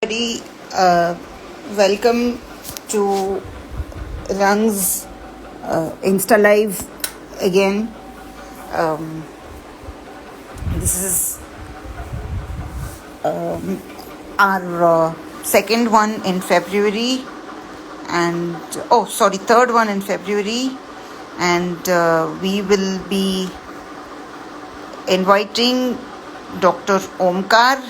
Everybody, welcome to Rang's Insta Live again. This is our second one in February, and third one in February, and we will be inviting Dr. Omkar.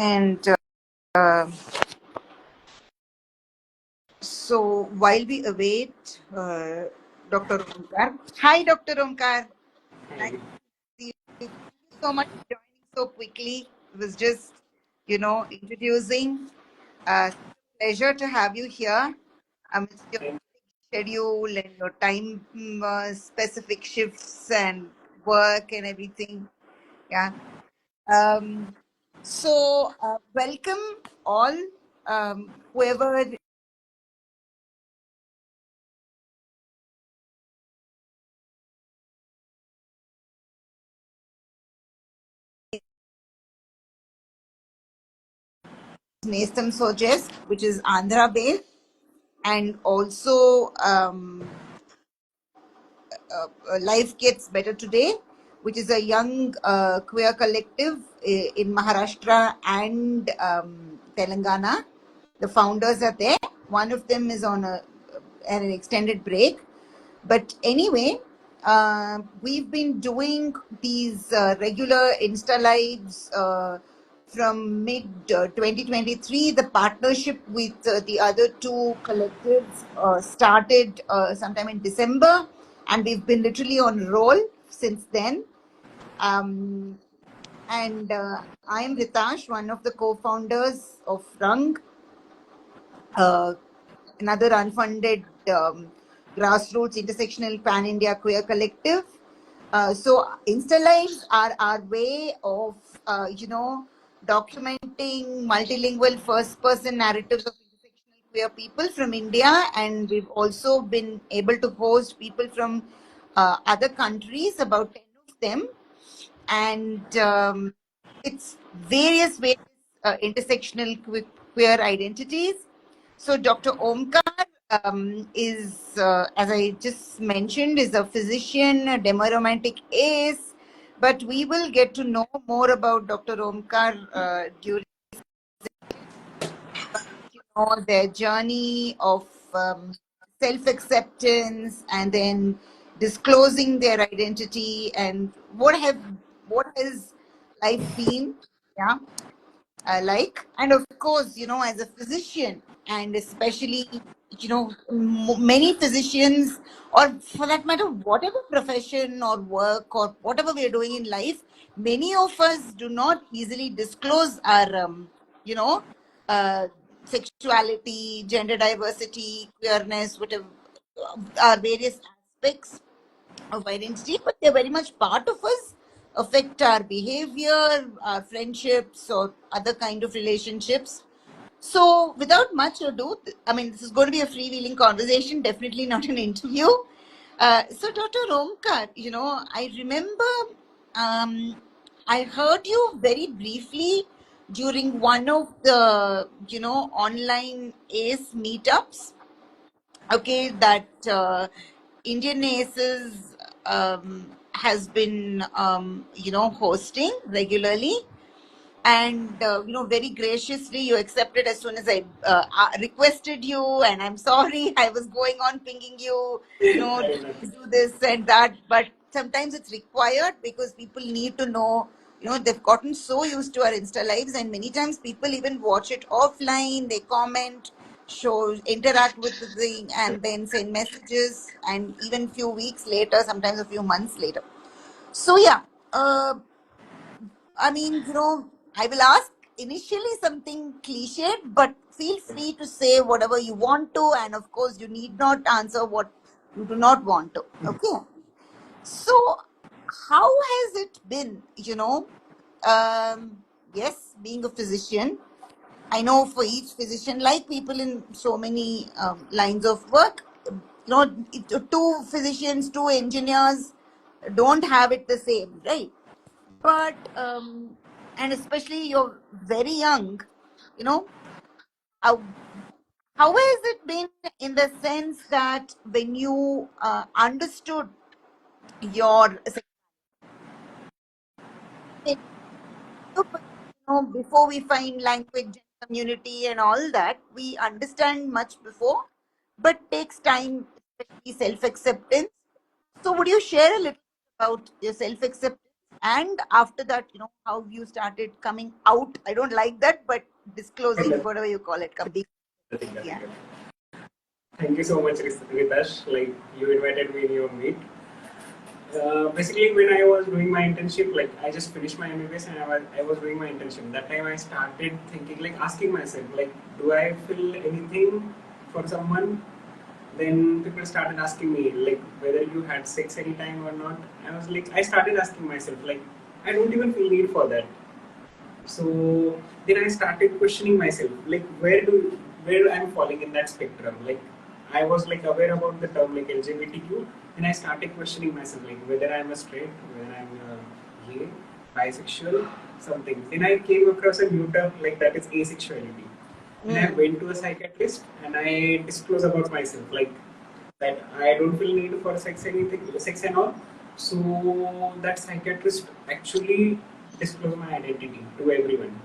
And so while we await Dr. Omkar, hi Dr. Omkar. Nice to see you. Thank you so much for joining so quickly. It was just, introducing. Pleasure to have you here amidst your schedule and your time specific shifts and work and everything. Yeah. Um, welcome all, whoever Nestam Sojest, which is Andhra based, and also Life Gets Better Today, which is a young queer collective in Maharashtra and Telangana. The founders are there. One of them is on an extended break. But anyway, we've been doing these regular Insta Lives from mid 2023. The partnership with the other two collectives started sometime in December, and we've been literally on roll since then. Um, and I am Ritash, one of the co-founders of Rang, uh, another unfunded grassroots intersectional pan India queer collective. So Insta Lives are our way of, documenting multilingual first person narratives of intersectional queer people from India. And we've also been able to host people from other countries, about 10 of them. And it's various intersectional queer identities. So Dr. Omkar is, as I just mentioned, is a physician, a demo-romantic ace, but we will get to know more about Dr. Omkar during their journey of self-acceptance and then disclosing their identity and what has life been, yeah, like. And of course, as a physician, and especially, many physicians, or for that matter, whatever profession or work or whatever we are doing in life, many of us do not easily disclose our, uh, sexuality, gender diversity, queerness, whatever, our various aspects of identity, but they're very much part of us, affect our behavior, our friendships, or other kind of relationships. So, without much ado, I mean, this is going to be a freewheeling conversation, definitely not an interview. So, Dr. Omkar, I remember um, I heard you very briefly during one of the, online ACE meetups, okay, that Indian Aces has been, hosting regularly. And, very graciously, you accepted as soon as I requested you. And I'm sorry, I was going on pinging you, do this and that. But sometimes it's required because people need to know, they've gotten so used to our Insta Lives. And many times people even watch it offline, they comment, show, interact with the thing, and then send messages. And even few weeks later, sometimes a few months later. So, yeah. I mean, I will ask initially something cliched, but feel free to say whatever you want to, and of course, you need not answer what you do not want to. Okay. So, how has it been? Yes, being a physician, I know for each physician, like people in so many lines of work, two physicians, two engineers don't have it the same, right? But and especially you're very young, you know, how, how has it been in the sense that when you understood your before we find language and community and all that, we understand much before, but takes time, especially self-acceptance. So would you share a little about your self-acceptance? And after that, how you started coming out. I don't like that, but disclosing, whatever you call it, come big. Yeah. Thank you so much, Ritash. Like you invited me in your meet. Basically, when I was doing my internship, like I just finished my MBBS and I was doing my internship. That time I started thinking, like asking myself, like, do I feel anything for someone? Then people started asking me, like, whether you had sex anytime or not. I started asking myself, like, I don't even feel need for that. So then I started questioning myself, like, where I'm falling in that spectrum. Like, I was like aware about the term like LGBTQ, and I started questioning myself, like whether I'm a straight, whether I'm a gay, bisexual, something. Then I came across a new term like that is asexuality. And I went to a psychiatrist and I disclosed about myself, like that I don't feel need for sex and all. So that psychiatrist actually disclosed my identity to everyone.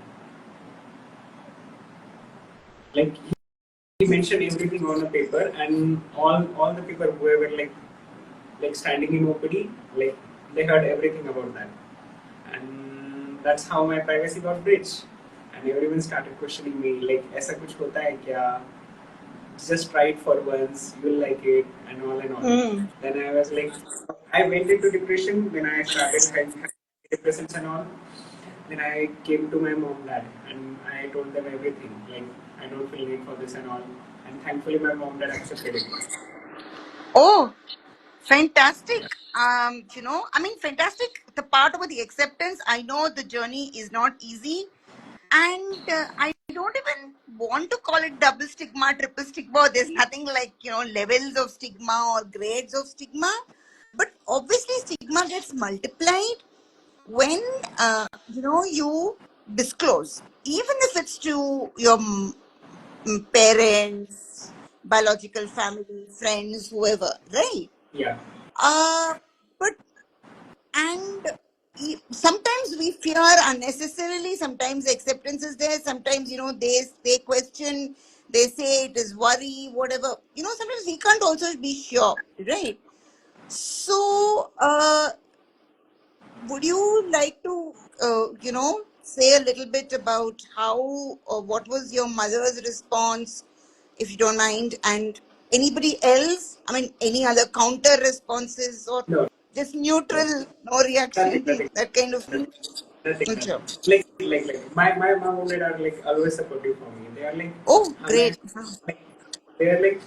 Like he mentioned everything on a paper, and all the people who were like standing in OPD, like they heard everything about that, and that's how my privacy got breached, and everyone started questioning me like, "ऐसा कुछ होता है क्या? Just try it for once, you'll like it," and all and all. Then I was like, I went into depression when I started having depressions and all. Then I came to my mom dad and I told them everything. Like I don't feel need for this and all. And thankfully my mom dad accepted it. Oh, fantastic. Fantastic. The part about the acceptance, I know the journey is not easy. And I don't even want to call it double stigma, triple stigma. There's nothing like, levels of stigma or grades of stigma. But obviously, stigma gets multiplied when, you disclose, even if it's to your parents, biological family, friends, whoever, right? Yeah. But and sometimes we fear unnecessarily, sometimes acceptance is there, sometimes they question, they say it is worry, whatever, sometimes we can't also be sure, right? So would you like to say a little bit about how or what was your mother's response, if you don't mind, and anybody else, any other counter responses, or No. just neutral, no reaction, Nothing. that kind of thing? Nothing. Sure. My mom and dad are like always supportive for me. They are like, Oh, great. like they are like,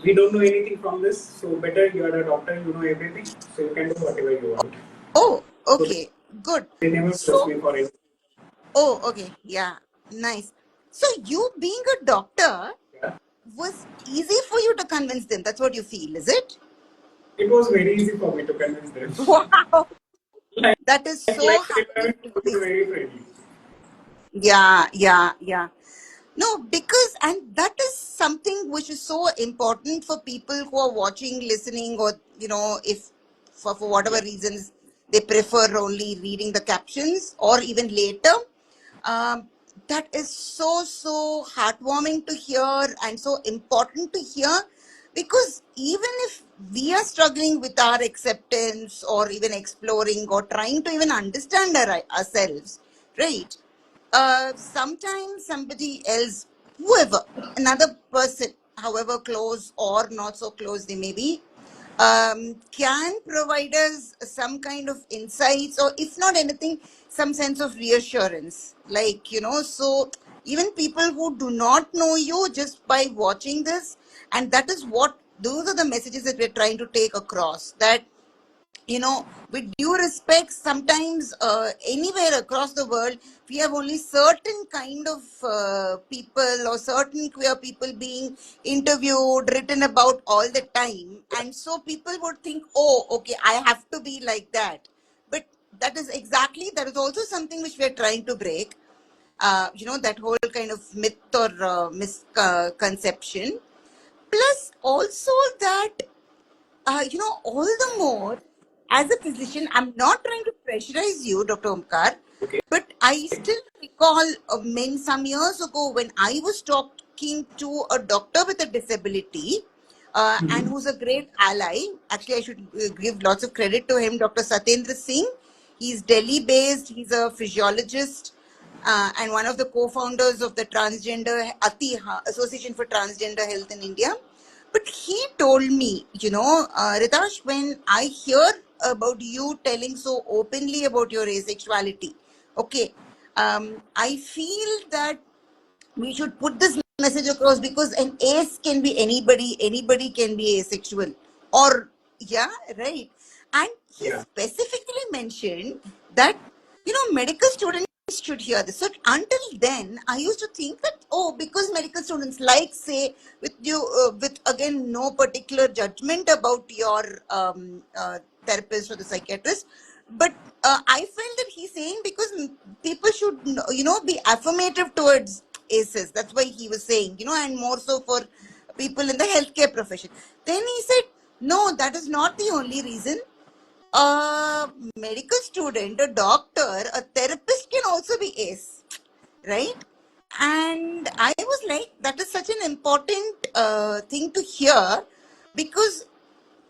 we don't know anything from this, so better you are a doctor, you know everything, so you can do whatever you want. Oh, So okay, good. they never force me for it. Oh, okay, yeah, nice. So you being a doctor, Yeah. was easy for you to convince them, that's what you feel, is it? It was very easy for me to convince them. Wow, like, that is so they were heartening. very friendly. Yeah. No, because, and that is something which is so important for people who are watching, listening, or, if for whatever reasons they prefer only reading the captions or even later. Um, that is so heartwarming to hear and so important to hear, because even if we are struggling with our acceptance or even exploring or trying to even understand ourselves, right? Sometimes somebody else, whoever, another person, however close or not so close they may be, can provide us some kind of insights, or if not anything, some sense of reassurance. Like, so even people who do not know you, just by watching this, and that is what, those are the messages that we're trying to take across, that with due respect, sometimes anywhere across the world, we have only certain kind of people or certain queer people being interviewed, written about all the time. And so people would think, oh, okay, I have to be like that. But that is also something which we are trying to break. That whole kind of myth or misconception. Plus, also that all the more, as a physician, I'm not trying to pressurize you, Dr. Omkar, Okay. but I still recall some years ago when I was talking to a doctor with a disability and Mm-hmm. who's a great ally. Actually, I should give lots of credit to him, Dr. Satyendra Singh. He's Delhi based, he's a physiologist. And one of the co-founders of the Transgender Association for Transgender Health in India. But he told me, Ritash, when I hear about you telling so openly about your asexuality, okay, I feel that we should put this message across because an ace can be anybody can be asexual. Or, yeah, right. And he Yeah. specifically mentioned that, medical students should hear this. So until then, I used to think that, oh, because medical students like, say, with again, no particular judgment about your therapist or the psychiatrist, but I felt that he's saying because people should, be affirmative towards ACEs. That's why he was saying, and more so for people in the healthcare profession. Then he said, no, that is not the only reason. A medical student, a doctor, a therapist can also be ACE, right? And I was like, that is such an important thing to hear because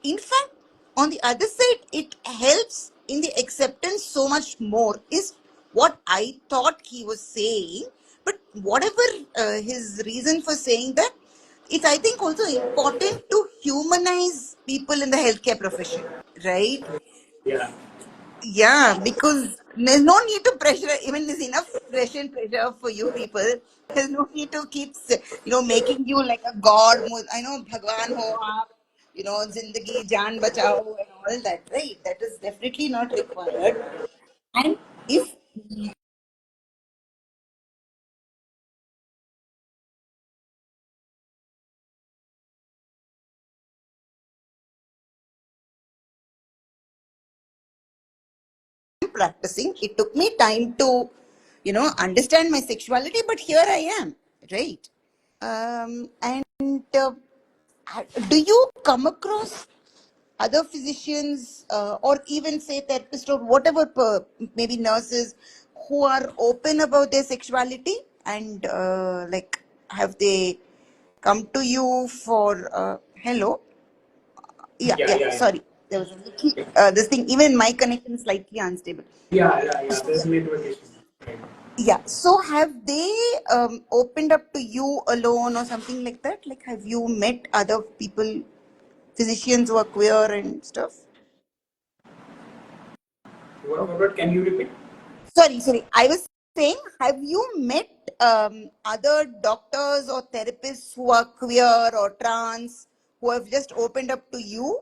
in fact, on the other side, it helps in the acceptance so much more, is what I thought he was saying. But whatever his reason for saying that, it's, I think, also important to humanize people in the healthcare profession, right? Yeah. Yeah, because there's no need to pressure, even there's enough pressure and pressure for you people. There's no need to keep, making you like a god. I know, Bhagwan ho aap, zindagi, jaan bachao, and all that, right? That is definitely not required. And if I'm practicing, it took me time to, understand my sexuality, but here I am, right? And do you come across other physicians or even say therapists or whatever, maybe nurses who are open about their sexuality and like have they come to you for hello? Yeah, Yeah. yeah, Yeah. sorry, there was a little this thing, even my connection is slightly unstable. Yeah. Yeah. Yeah. There's network issues. Right. Yeah, so have they opened up to you alone or something like that? Like, have you met other people, physicians who are queer and stuff? What? Can you repeat? Sorry. I was saying, have you met other doctors or therapists who are queer or trans who have just opened up to you?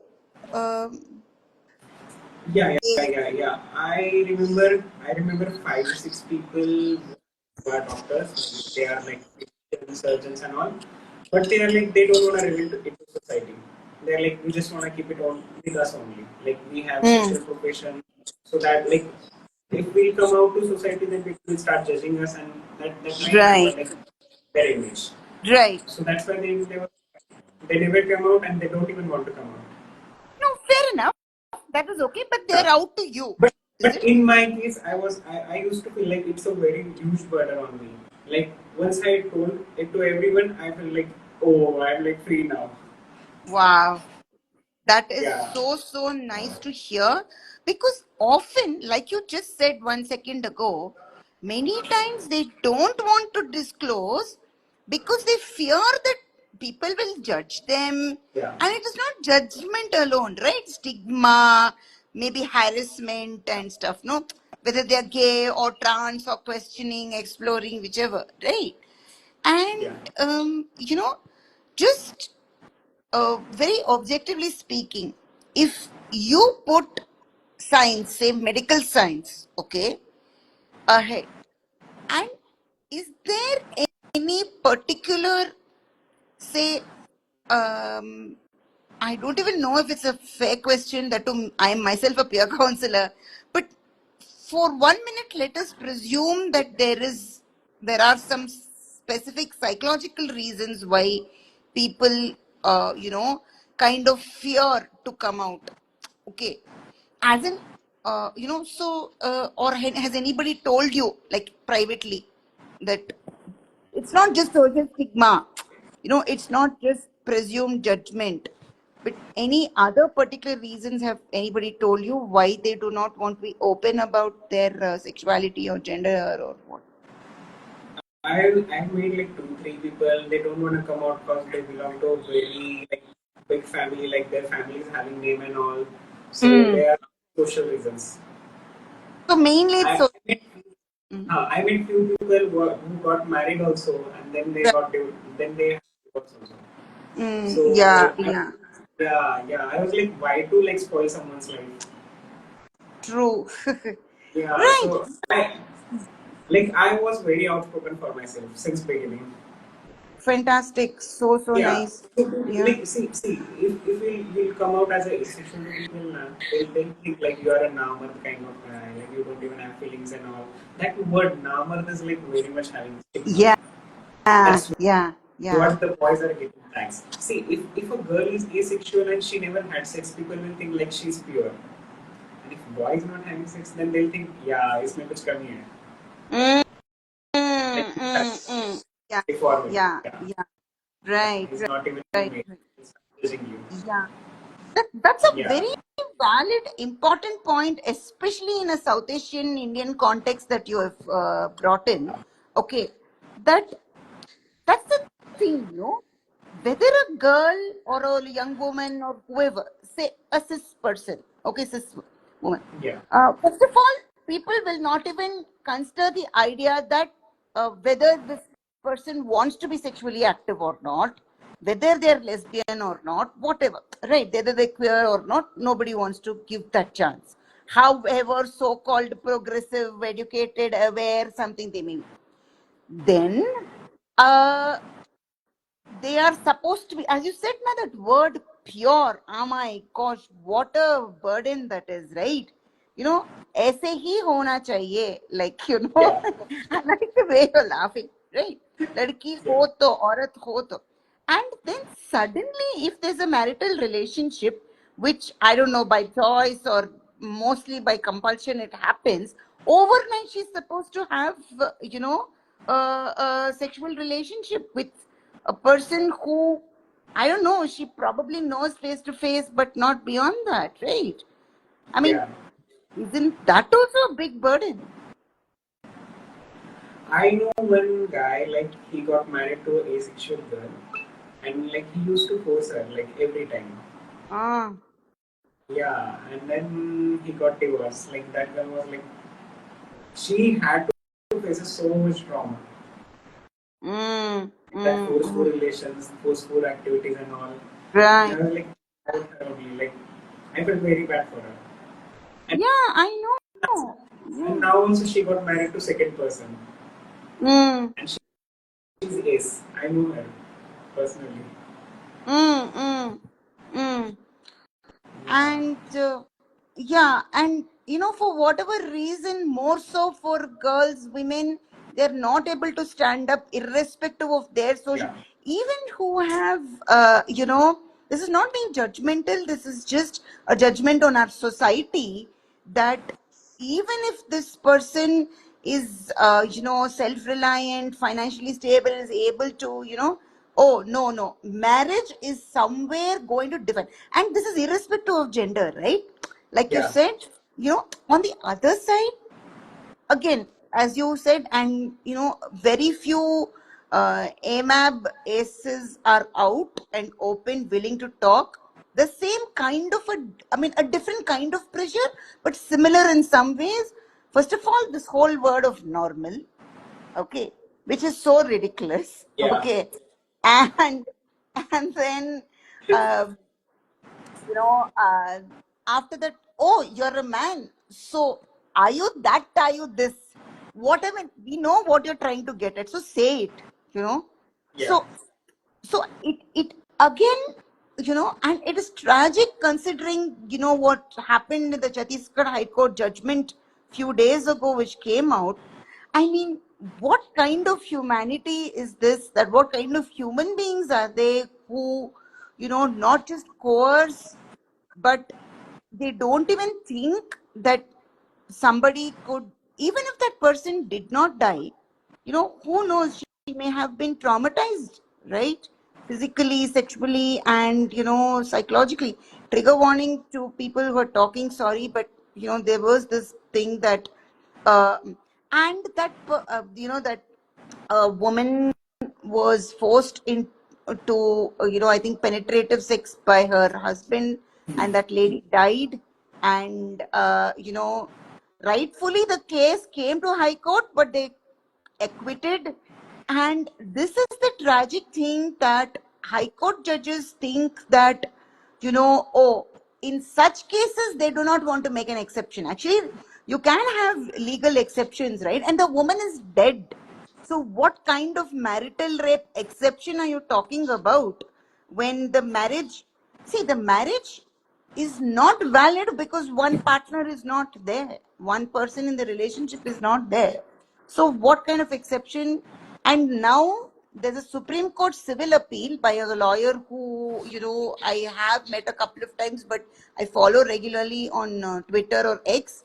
Um, Yeah, yeah, they, yeah, yeah. I remember 5 to 6 people who are doctors. They are like physicians, surgeons, and all. But they are like they don't want to reveal it to society. They're like we just want to keep it on with us only. Like we have Hmm. special profession, so that like if we come out to society, then people will start judging us, and that might hamper Right, like their image. right. So that's why they never come out, and they don't even want to come out. No, fair enough. That is okay, but Yeah. they're out to you, But is but it? in my case, I used to feel like it's a very huge burden on me. Like once I told it to everyone, I feel like oh, I'm like free now. Wow. That is Yeah, so nice to hear because often, like you just said 1 second ago, many times they don't want to disclose because they fear that people will judge them. yeah, And it is not judgment alone, right? Stigma, maybe harassment and stuff, no? Whether they're gay or trans or questioning, exploring, whichever, right? yeah, And, just very objectively speaking, if you put science, say medical science, okay, ahead. And is there any particular, say, I don't even know if it's a fair question that I am myself a peer counselor, but for 1 minute, let us presume that there are some specific psychological reasons why people, kind of fear to come out. Okay, as in, or has anybody told you, like privately, that it's not just social stigma, it's not just presumed judgment, but any other particular reasons have anybody told you why they do not want to be open about their sexuality or gender or what? I've made like 2 3 people. They don't want to come out because they belong to a very like big family. Like their family is having name and all. So Mm. they are social reasons. So mainly it's I so. met, Mm. I met few people who got married also, and then they Right. got then they had divorce also. Yeah, So yeah, yeah, I was like, why to like spoil someone's life? true. Yeah, Right. so I was very outspoken for myself since beginning. Fantastic. So Yeah. nice. So, Yeah. like, see, if we'll come out as a asexual people now, they'll think like you are a Namar kind of guy, like you don't even have feelings and all. That word Namar is like very much having stigma. Yeah, That's yeah, yeah. what the boys are getting tags. See, if a girl is asexual and she never had sex, people will think like she's pure. And if boy is not having sex, then they'll think, yeah, इसमें कुछ कमी है. Mm, Like that's yeah, deformity. yeah, Yeah. yeah. Like Right, he's right, not even right, made. right. He's judging you. Yeah. That's a Yeah. very valid, important point, especially in a South Asian Indian context that you have brought in. Okay, that that's the thing, whether a girl or a young woman or whoever, say a cis person, okay, cis woman. Yeah. First of all, people will not even consider the idea that whether this person wants to be sexually active or not, whether they're lesbian or not, whatever, right? Whether they're queer or not, nobody wants to give that chance. However, so-called progressive, educated, aware, something they may be. Then, uh, they are supposed to be, as you said, now that word pure. Oh my gosh, what a burden that is, right? ऐसे ही होना चाहिए, like, Yeah. I like the way you're laughing, right? लड़की Yeah. हो तो औरत हो तो. And then suddenly, if there's a marital relationship, which I don't know, by choice or mostly by compulsion, it happens, overnight she's supposed to have, a sexual relationship with a person who, I don't know, she probably knows face to face, but not beyond that, right? I mean, Yeah. isn't that also a big burden? I know one guy, like he got married to a asexual girl, and like he used to force her like every time. Ah, Yeah, and then he got divorced. Like that girl was like, she had to face so much trauma. mm, That mm, forceful mm. relations, forceful activities, and all. And I Right. was like, I was terribly like, I felt very bad for her. And, Yeah, I know. and Yeah. now also she got married to second person, Mm, and she's ace. I know her personally. mm, mm, mm. Yeah. And yeah, and for whatever reason, more so for girls, women, they're not able to stand up irrespective of their social, Yeah. even who have, this is not being judgmental, this is just a judgment on our society, that even if this person is, self-reliant, financially stable, is able to, oh, no, no, marriage is somewhere going to define. And this is irrespective of gender, right? Like you Yeah. said, on the other side, again, as you said, and very few AMAB aces are out and open, willing to talk. The same kind of a different kind of pressure, but similar in some ways. First of all, this whole word of normal, okay, which is so ridiculous, Yeah. okay, and then uh, you know uh, after that, oh, you're a man, so are you that, are you this, whatever, we know what you're trying to get at, so say it, you know. Yeah. So it again, and it is tragic considering, what happened in the Chhattisgarh High Court judgment few days ago, which came out. I mean, what kind of humanity is this? That what kind of human beings are they who, not just coerce, but they don't even think that somebody could, even if that person did not die, who knows, she may have been traumatized, right? Physically, sexually, and, psychologically. Trigger warning to people who are talking, sorry, but, there was this thing that, uh, and that, that a woman was forced into, I think, penetrative sex by her husband, and that lady died. And, rightfully the case came to High Court, but they acquitted. And this is the tragic thing, that High Court judges think that, oh, in such cases, they do not want to make an exception. Actually, you can have legal exceptions, right? And the woman is dead. So, what kind of marital rape exception are you talking about when the marriage? See, the marriage is not valid because one partner is not there, one person in the relationship is not there. So, what kind of exception? And now there's a Supreme Court civil appeal by a lawyer who, I have met a couple of times, but I follow regularly on Twitter or X.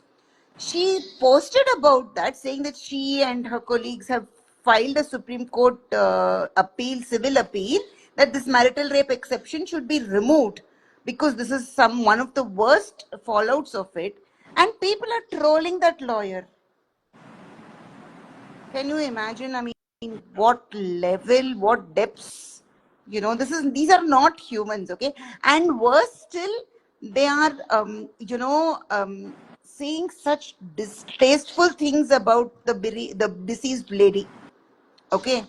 She posted about that, saying that she and her colleagues have filed a Supreme Court civil appeal, that this marital rape exception should be removed because this is one of the worst fallouts of it. And people are trolling that lawyer. Can you imagine? I mean, what level, what depths? These are not humans, okay? And worse still, they are, saying such distasteful things about the deceased lady, okay?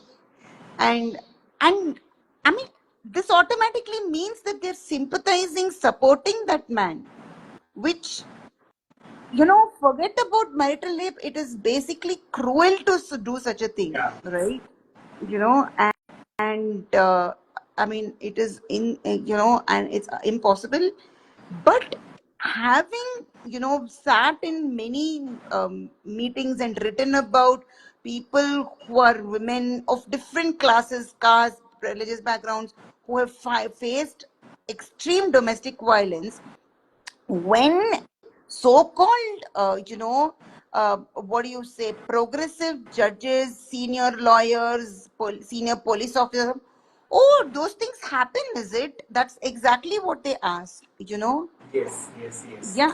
And and I mean, this automatically means that they're sympathizing, supporting that man, which, forget about marital rape. It is basically cruel to do such a thing, Yeah. right? And I mean, it is and it's impossible. But having, sat in many meetings and written about people who are women of different classes, castes, religious backgrounds, who have faced extreme domestic violence, when so-called, what do you say, progressive judges, senior lawyers, senior police officers, oh, those things happen, is it? That's exactly what they ask, Yes, yes, yes. yeah.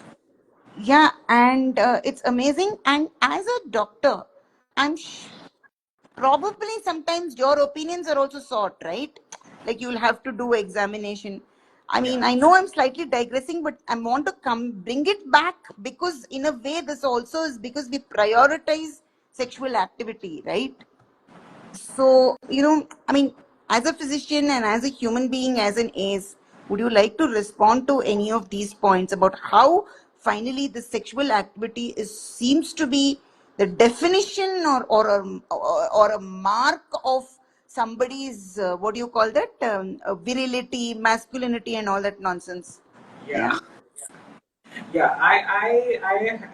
Yeah, and it's amazing. And as a doctor, I'm probably sometimes your opinions are also sought, right? Like you'll have to do examination. I mean, Yeah. I know I'm slightly digressing, but I want to bring it back, because in a way this also is because we prioritize sexual activity, right? So, I mean, as a physician and as a human being, as an ace, would you like to respond to any of these points about how finally the sexual activity seems to be the definition, or a mark of somebody's, what do you call that, virility, masculinity, and all that nonsense? Yeah. Yeah. Yeah, I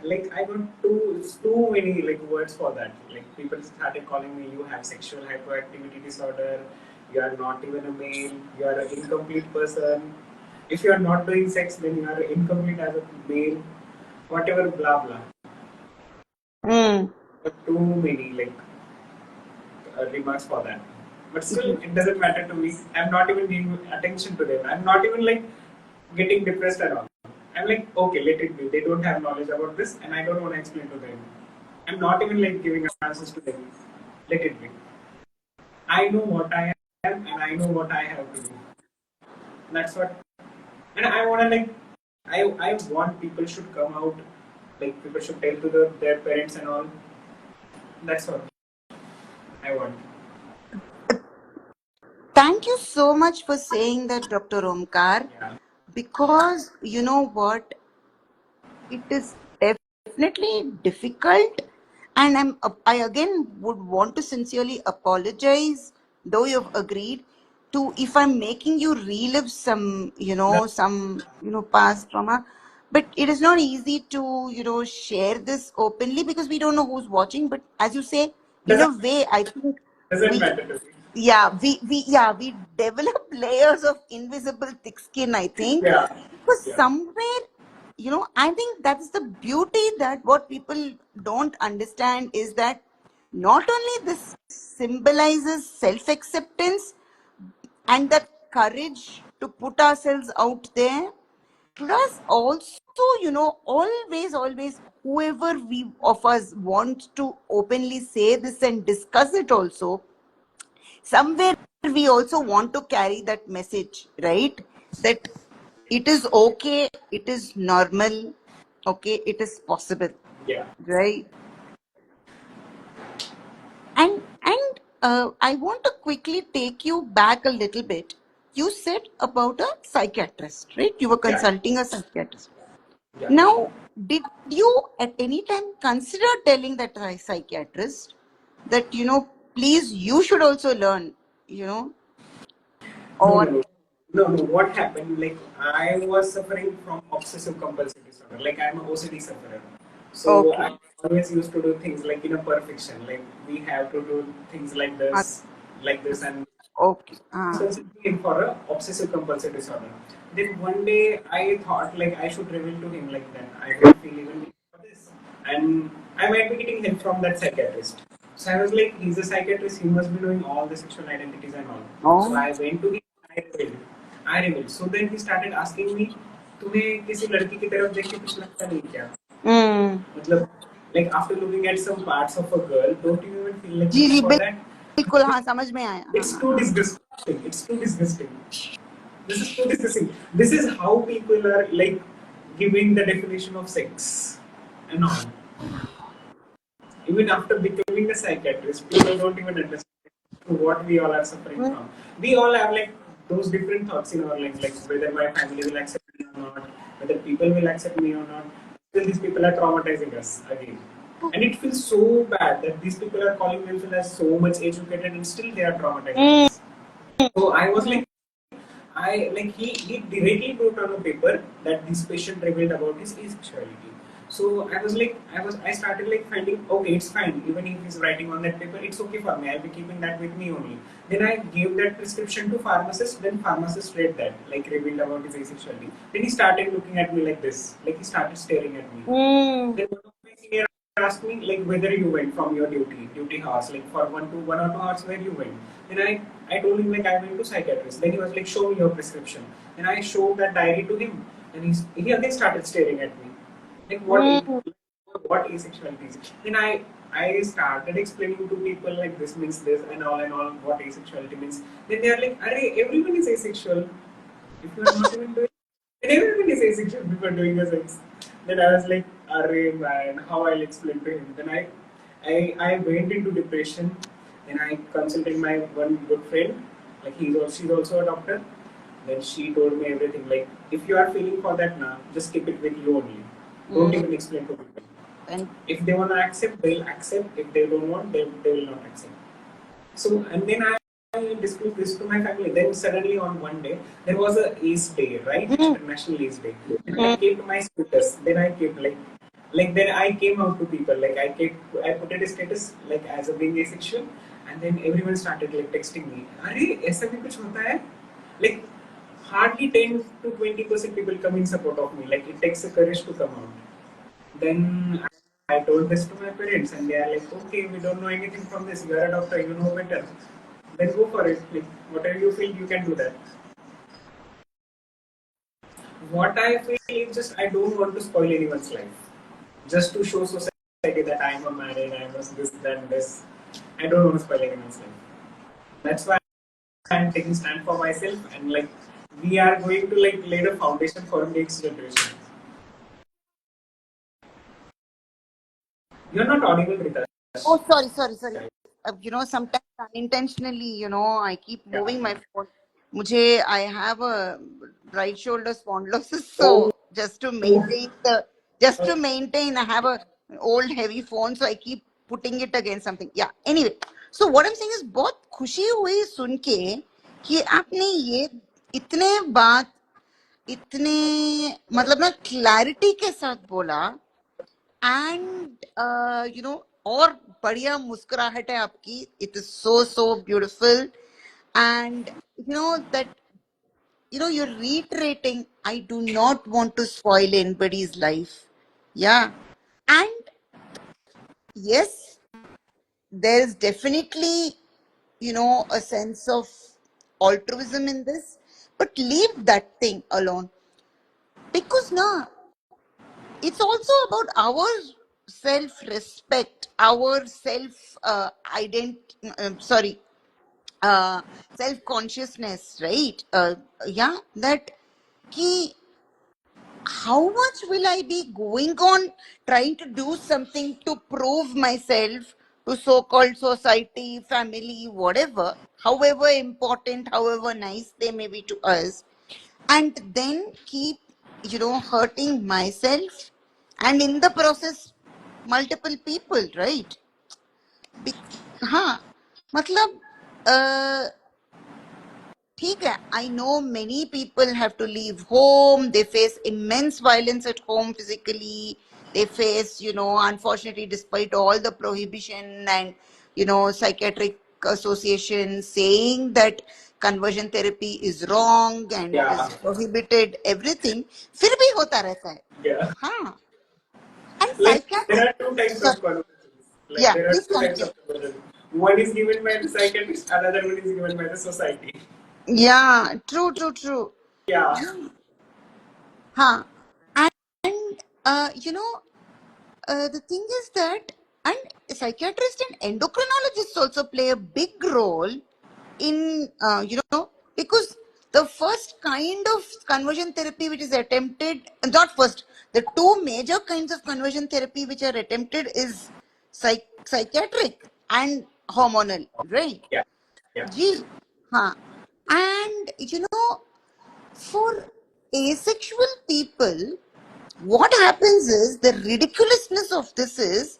like I got too many like words for that. Like people started calling me, you have sexual hyperactivity disorder, you are not even a male, you are an incomplete person. If you are not doing sex, then you are incomplete as a male. Whatever, blah blah. Mm. But too many like remarks for that. But still, it doesn't matter to me. I'm not even giving attention to them. I'm not even like getting depressed at all. I'm like, okay, let it be. They don't have knowledge about this, and I don't want to explain to them. I'm not even like giving answers to them. Let it be. I know what I am, and I know what I have to do. That's what. And I want to like, I want people should come out. Like people should tell to their parents and all. That's what I want. Thank you so much for saying that, Dr. Omkar, Yeah. because you know what? it is definitely difficult, and I again would want to sincerely apologize, though you've agreed to, if I'm making you relive some, past trauma. But it is not easy to, share this openly because we don't know who's watching. But as you say, in Doesn't a way, I think doesn't we matter to me. we develop layers of invisible thick skin, I think, Yeah, because yeah, somewhere, I think that's the beauty, that what people don't understand is that not only this symbolizes self acceptance and that courage to put ourselves out there, plus also, always whoever we of us want to openly say this and discuss it also, somewhere we also want to carry that message, right? That it is okay, it is normal, okay, it is possible, yeah, right? And I want to quickly take you back a little bit. You said about a psychiatrist, right? You were yeah, consulting a psychiatrist. yeah. Now, did you at any time consider telling that psychiatrist that, please, you should also learn, you know, No, or no, no. No, no. What happened? Like I was suffering from obsessive compulsive disorder. Like I'm an OCD sufferer. So I okay. always used to do things like in a perfection. Like we have to do things like this, and Okay. consulting for a obsessive compulsive disorder. Then one day I thought like I should reveal to him like that I don't feel even for this, and I might be getting help from that psychiatrist. So I was like, he's a psychiatrist, he must be knowing all the sexual identities and all. So Oh. I went to him, I revealed. I revealed. So then he started asking me, तुम्हें किसी लड़की की तरफ देख के कुछ लगता नहीं क्या? हम्म. मतलब, like after looking at some parts of a girl, don't you even feel like ji looking ji for that? बिल्कुल, हाँ, समझ में आया, हाँ It's हाँ too हाँ. disgusting. It's too disgusting. This is too disgusting. This is how people are like giving the definition of sex and all. Even after becoming a psychiatrist, people don't even understand what we all are suffering hmm. from. We all have like those different thoughts in our lives, like whether my family will accept me or not, whether people will accept me or not. Still, these people are traumatizing us again. And it feels so bad that these people are calling themselves as so much educated and still they are traumatizing hmm. us. So I was like, he directly wrote on a paper that this patient revealed about his asexuality. So I started like finding, okay, it's fine. Even if he's writing on that paper, it's okay for me. I'll be keeping that with me only. Then I gave that prescription to pharmacist. Then pharmacist read that, like revealed about his asexuality. Then he started looking at me like this, like he started staring at me. Hmm. Then one of my senior asked me like whether you went from your duty hours, like for 1 or 2 hours where you went. Then I told him like I went to psychiatrist. Then he was like, show me your prescription. And I showed that diary to him, and he again started staring at me, like hmm. what asexuality is. Then I started explaining to people like this means this and all what asexuality means. Then they are like, Arey, everyone is asexual. If you are not even doing, then everyone is asexual before doing a sex. Then I was like, Arey man, how I'll explain to him. Then I went into depression. Then I consulted my one good friend, like she's also a doctor. Then she told me everything. Like, if you are feeling for that now, just keep it with you only. Don't hmm. even explain to people. And If they want to accept, they'll accept. If they don't want, they will not accept. So, and then I disclosed this to my family. Then suddenly on one day, there was a ACE day, right? Hmm. International ACE day. And I hmm. kept my status. Then I kept then I came out to people. Like I put it a status like as a being asexual, and then everyone started like texting me. अरे ऐसा भी कुछ होता है? Like hardly 10 to 20% people come in support of me. Like it takes a courage to come out. Then I told this to my parents, and they are like, okay, we don't know anything from this. You are a doctor, you know better. Then go for it. Like, whatever you feel, you can do that. What I feel is just I don't want to spoil anyone's life. Just to show society that I am a married, I was this, then this. I don't want to spoil anyone's life. That's why I'm taking stand for myself, and like we are going to like lay the foundation for next generation. You're not audible, Rita. oh, sorry. Sometimes unintentionally, I keep Yeah. moving my phone. I have a right shoulder spondylosis, Oh, so just to maintain the just to maintain. I have a old heavy phone, so I keep putting it against something. Yeah. Anyway, so what I'm saying is बहुत खुशी हुई सुन के कि आपने ये इतने बात इतने मतलब ना क्लैरिटी के साथ बोला एंड और बढ़िया मुस्कुराहट है आपकी. It is so beautiful and that you're reiterating, I do not want to spoil anybody's life. Yeah. And yes, there's definitely a sense of altruism in this, but leave that thing alone, because now it's also about our self respect, our self sorry, self consciousness, right? Yeah, that ki how much will I be going on trying to do something to prove myself to so called society, family, whatever, however important, however nice they may be to us, and then keep, hurting myself and in the process, multiple people, right? हाँ, मतलब ठीक है, I know many people have to leave home. They face immense violence at home physically. They face, unfortunately, despite all the prohibition and, psychiatric associations saying that conversion therapy is wrong and it is prohibited, everything, फिर भी होता रहता है. Yeah. हाँ. And Like psychiatric. there are two types of conversations. Like Yeah, there are please two types continue. of conversion. One is given by the psychiatrist, another one is given by the society. Yeah, true. Yeah. Huh. And the thing is that, and psychiatrists and endocrinologists also play a big role in, because the first kind of conversion therapy which is attempted, not first, the two major kinds of conversion therapy which are attempted is psychiatric and hormonal, right? Yeah. Yeah. Gee, huh. And for asexual people, what happens is the ridiculousness of this is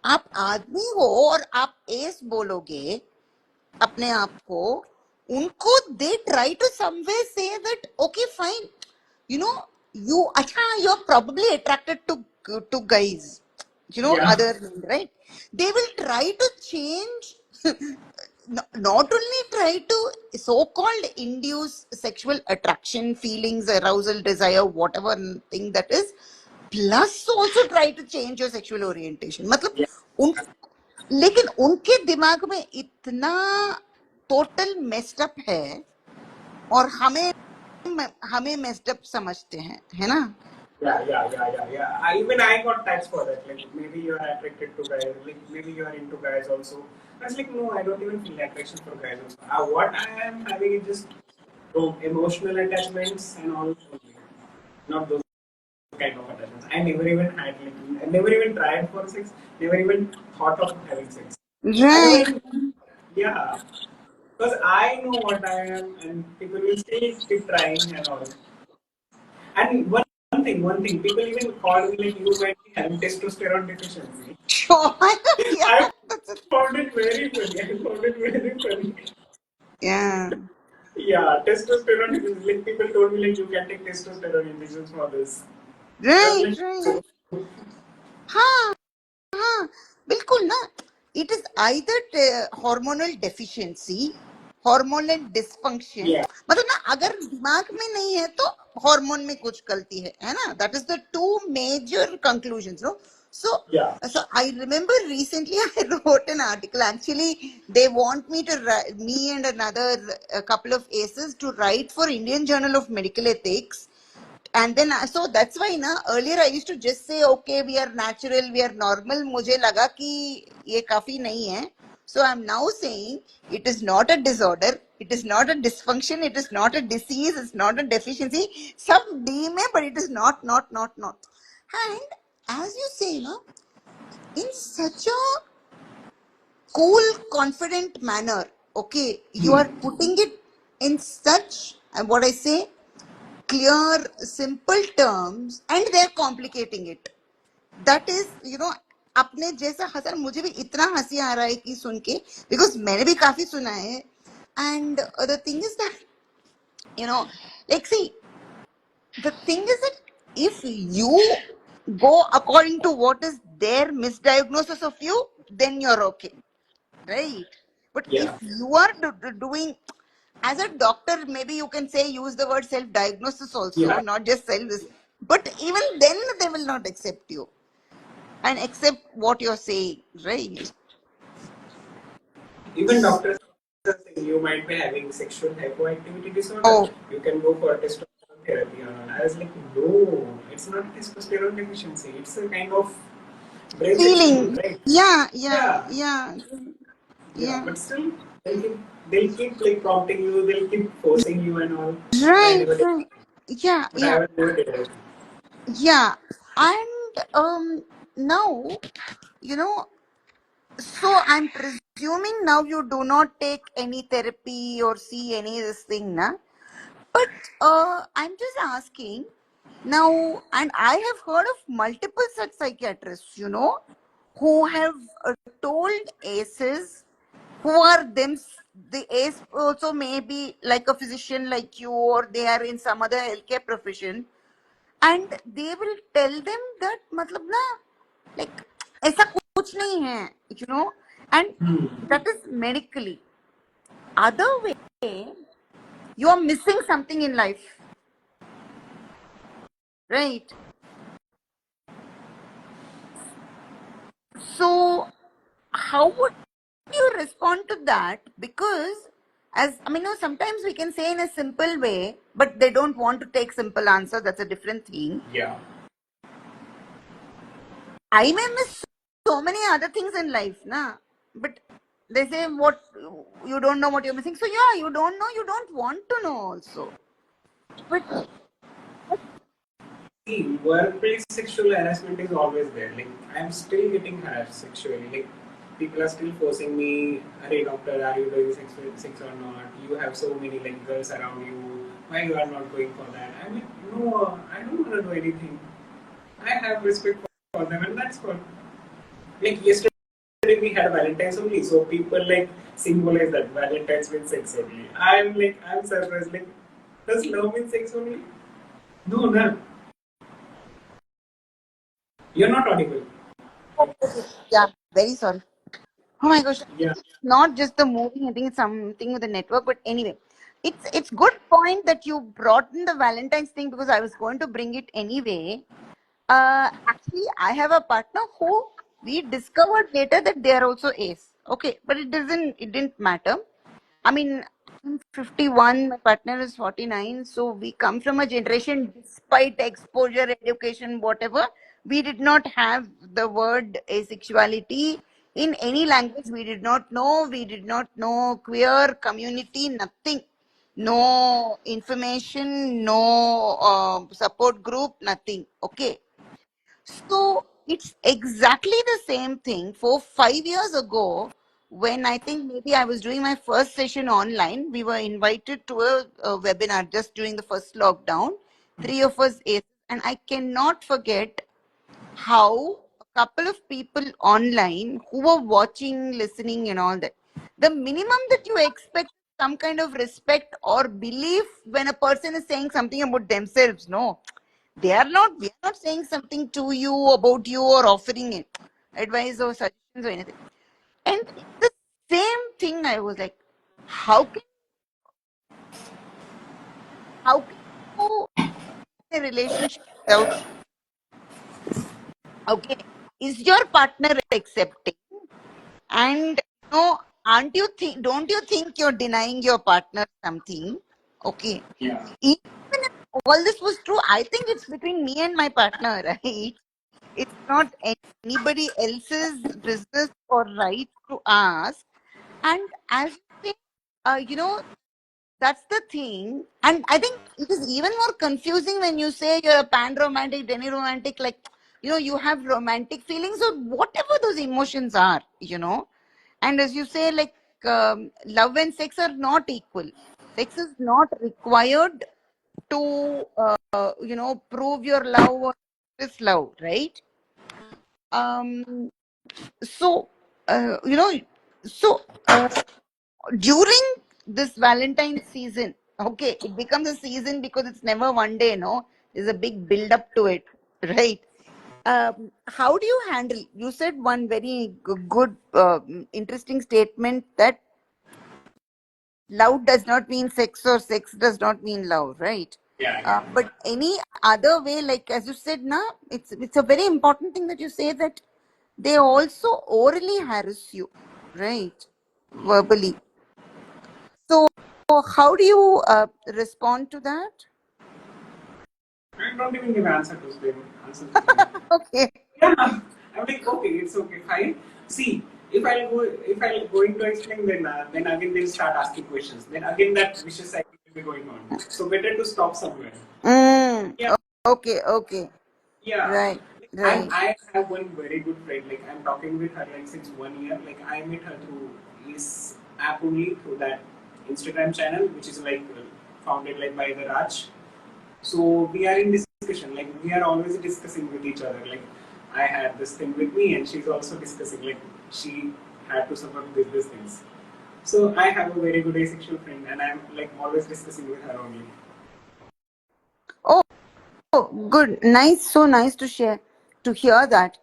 आप आदमी हो और आप S बोलोगे अपने आप को, उनको they try to someway say that okay fine, you अच्छा you're probably attracted to guys, Yeah. other men, right? They will try to change not only try to so-called induce sexual attraction, feelings, arousal, desire, whatever thing that is, plus also try to change your sexual orientation. मतलब Yeah. उन लेकिन उनके दिमाग में इतना total messed up है और हमें मेस्ड अप समझते हैं, है ना? Even I got tags for that. Like maybe you are attracted to guys. Like maybe you are into guys also. I was like, no, I don't even feel attraction for guys also. What I am having is just emotional attachments and all. Not those kind of attachments. I never even had like I never even tried for sex. Never even thought of having sex. I never Right. even, yeah. Because I know what I am, and people will still keep trying and all. And one thing, people even call me like you might be having testosterone deficiency. Sure. Yeah, I that's it. found it very funny. I found it very funny. Yeah. Yeah, testosterone deficiency. Like people told me like you can take testosterone injections for this. I was Right. हाँ हाँ बिल्कुल ना. It is either hormonal deficiency, hormonal dysfunction. yeah, मतलब ना अगर दिमाग में नहीं है तो हार्मोन में कुछ गलती है ना? That is the two major conclusions, no? So yeah, I remember recently I wrote an article. Actually, they want me to write, me and another a couple of aces to write for Indian Journal of Medical Ethics. And then so that's why na earlier I used to just say okay, we are natural, we are normal. मुझे लगा कि ये काफी नहीं है. So I'm now saying it is not a disorder, it is not a dysfunction, it is not a disease, it's not a deficiency. Some D में, but it is not. And as you say, in such a cool, confident manner, okay, you are putting it in such, what I say, clear, simple terms, and they're complicating it. that is, अपने जैसा हंसा, मुझे भी इतना हंसी आ रहा है कि सुन के, बिकॉज मैंने भी काफी सुना है. And the thing is that, like, see, the thing is that if you go according to what is their misdiagnosis of you, then you're okay, right? But if Yeah. you are doing as a doctor, maybe you can say, use the word self diagnosis also, Yeah. not just self, but even then they will not accept you and accept what you're saying, right? Even doctors are saying you might be having sexual hypoactivity disorder. Oh, You can go for testosterone therapy and all. I was like, no, it's not testosterone deficiency. It's a kind of brain section, feeling. right? Yeah, yeah, Yeah. yeah, Yeah. yeah. But still, they'll keep like prompting you. They'll keep forcing you and all. But I Right, never did. right. Yeah, But yeah, I was never did it. yeah. And now, you know, so I'm presuming now you do not take any therapy or see any this thing, na? But I'm just asking now, and I have heard of multiple such psychiatrists, who have told ACEs who are them. The ACE also may be like a physician like you, or they are in some other healthcare profession, and they will tell them that, मतलब ना, like, ऐसा कुछ नहीं है, and that is medically. Other way, you are missing something in life, right? So, how would you respond to that? Because, as I mean, no, sometimes we can say in a simple way, but they don't want to take simple answer. That's a different thing. Yeah. I may miss so many other things in life, na. But they say what you don't know what you're missing. So yeah, you don't know, you don't want to know also. But See, workplace sexual harassment is always there. Like, I'm still getting harassed sexually. Like, people are still forcing me, hey doctor, are you doing sex or not? You have so many like girls around you. Why you are not going for that? I'm like, no, I don't want to do anything. I have respect for them, and that's what. Like yesterday we had Valentine's only, so people like symbolize that Valentine's means sex only. I'm surprised. Like, does love mean sex only? No, no. You're not audible. yeah, very sorry. Oh my gosh, I Yeah. think it's not just the movie. I think it's something with the network. But anyway, it's good point that you brought in the Valentine's thing, because I was going to bring it anyway. Actually, I have a partner who we discovered later that they are also ace. Okay, but it didn't matter. I mean, I'm 51, my partner is 49, so we come from a generation, despite exposure, education, whatever, we did not have the word asexuality in any language. We did not know queer community, nothing. No information, no support group, nothing. Okay. So it's exactly the same thing. 5 years ago, when I think maybe I was doing my first session online, we were invited to a webinar just during the first lockdown. Three of us, and I cannot forget how a couple of people online who were watching, listening, and all that. The minimum that you expect is some kind of respect or belief when a person is saying something about themselves. No, we are not saying something to you about you or offering it, advice or suggestions or anything. And the same thing, I was like, how can you in a relationship without, okay, is your partner accepting? And aren't you think don't you think you're denying your partner something? Okay. Yeah. Even if all this was true, I think it's between me and my partner, right? It's not anybody else's business or right to ask. And as you say, that's the thing. And I think it is even more confusing when you say you're a pan romantic, demi romantic, like, you have romantic feelings or whatever those emotions are. And as you say, like, love and sex are not equal. Sex is not required to, prove your love or this love, right? Um, so, you know, so during this Valentine's season, okay, it becomes a season because it's never one day, no? There's a big build up to it, right? How do you handle? You said one very good, interesting statement that love does not mean sex or sex does not mean love, right? Yeah, yeah. But any other way, like as you said, na, it's a very important thing that you say that they also orally harass you, right? Verbally. So how do you respond to that? I don't even give answer to them. Okay. Yeah, I'm like, okay, it's okay, fine. See, if I'll going to explain, then again they'll start asking questions. Then again that vicious cycle will be going on. So better to stop somewhere. Mm, Yeah, okay, okay. yeah. Right, Like, right. I have one very good friend. Like I'm talking with her like since 1 year. Like I met her through his app only through that Instagram channel, which is like founded like by the Raj. So we are in discussion, like we are always discussing with each other. Like I had this thing with me, and she's also discussing. Like she had to suffer with these things. So I have a very good asexual friend, and I'm like always discussing with her only. Oh, oh, good. Nice. So nice to share, to hear that.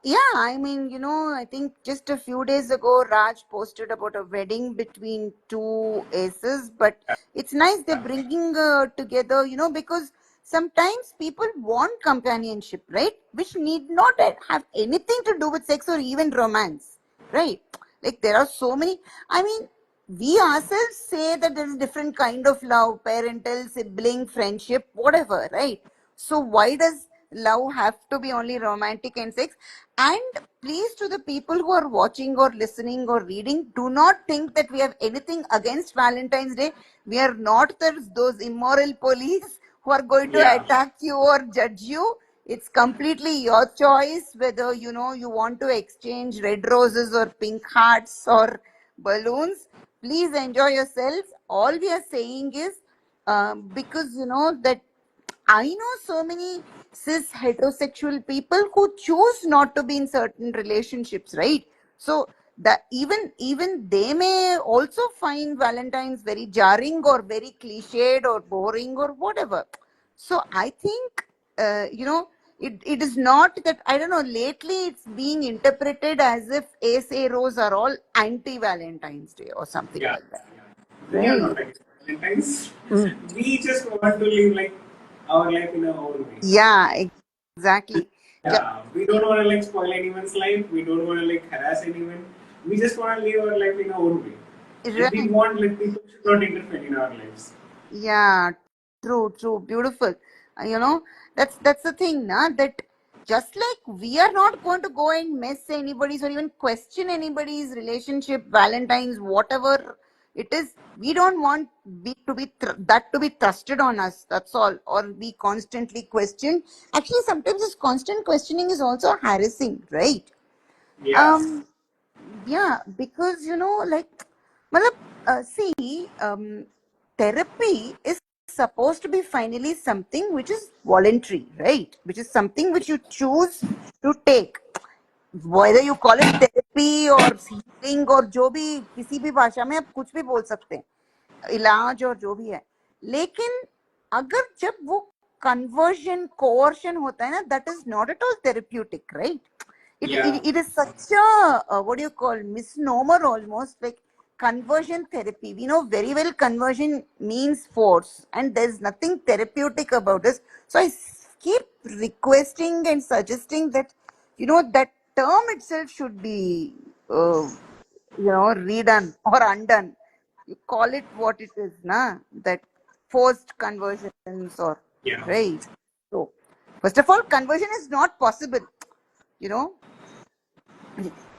Yeah, I mean, I think just a few days ago, Raj posted about a wedding between two aces, but it's nice they're bringing together, because sometimes people want companionship, right? Which need not have anything to do with sex or even romance, right? Like there are so many. I mean, we ourselves say that there is different kind of love, parental, sibling, friendship, whatever, right? So why does love have to be only romantic and sex? And please, to the people who are watching or listening or reading, do not think that we have anything against Valentine's Day. We are not those immoral police who are going to Yeah, attack you or judge you. It's completely your choice whether you want to exchange red roses or pink hearts or balloons. Please enjoy yourselves. All we are saying is because that I know so many cis heterosexual people who choose not to be in certain relationships, right? So that even they may also find Valentine's very jarring or very cliched or boring or whatever. So I think it is not that, I don't know, lately it's being interpreted as if ace arrows are all anti Valentine's Day or something yeah, like that. yeah. We are Right. not against Valentine's. Mm. We just want to live like our life in our own way. Yeah, exactly. Yeah, we don't want to like spoil anyone's life. We don't want to like harass anyone. We just want to live our life in our own way. And we Right. want like people should not interfere in our lives. Yeah, true, true, beautiful. You know, that's the thing, na, that just like we are not going to go and mess anybody's or even question anybody's relationship, Valentine's, whatever it is, we don't want that to be trusted on us. That's all, or be constantly questioned. Actually, sometimes this constant questioning is also harassing, right? Yeah, Um, yeah, because like, matlab, see, therapy is supposed to be finally something which is voluntary, right? Which is something which you choose to take. Whether you call it therapy or healing or जो भी किसी भी भाषा में आप कुछ भी बोल सकते हैं, इलाज और जो भी है, लेकिन अगर जब वो कन्वर्जन कोवर्शन होता है ना, that is not at all therapeutic, right? yeah, It is such a what do you call, misnomer almost, like conversion therapy. We know very well conversion means force, and there's nothing therapeutic about this. So keep requesting and suggesting that that term itself should be redone or undone. You call it what it is, na? That forced conversions or yeah, right. So first of all, conversion is not possible. You know,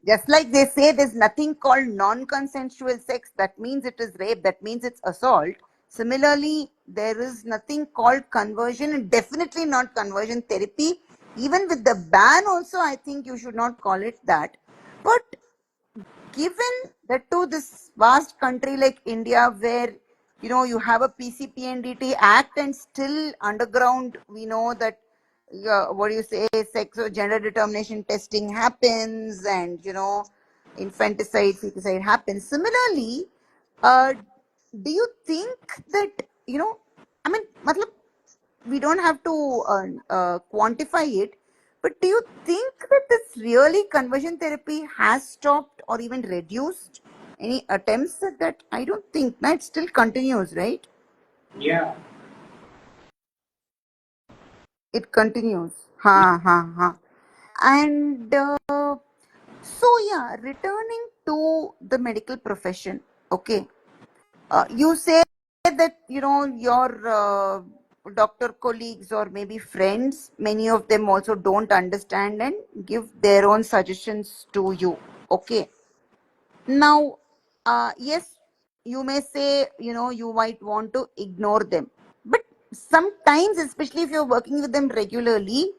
just like they say there's nothing called non-consensual sex, that means it is rape, that means it's assault. Similarly, there is nothing called conversion, and definitely not conversion therapy. Even with the ban also, I think you should not call it that. But given that to this vast country like India, where you have a PCPNDT Act, and still underground we know that yeah, what do you say, sex or gender determination testing happens, and infanticide, feticide happens. Similarly, uh, do you think that, I mean, matlab, we don't have to quantify it, but do you think that this really conversion therapy has stopped or even reduced? Any attempts at that? I don't think. No, it still continues, right? Yeah. It continues. Ha ha ha. And so, yeah, returning to the medical profession, okay. You say that, your doctor colleagues or maybe friends, many of them also don't understand and give their own suggestions to you, okay. Now, yes, you may say, you might want to ignore them. But sometimes, especially if you're working with them regularly,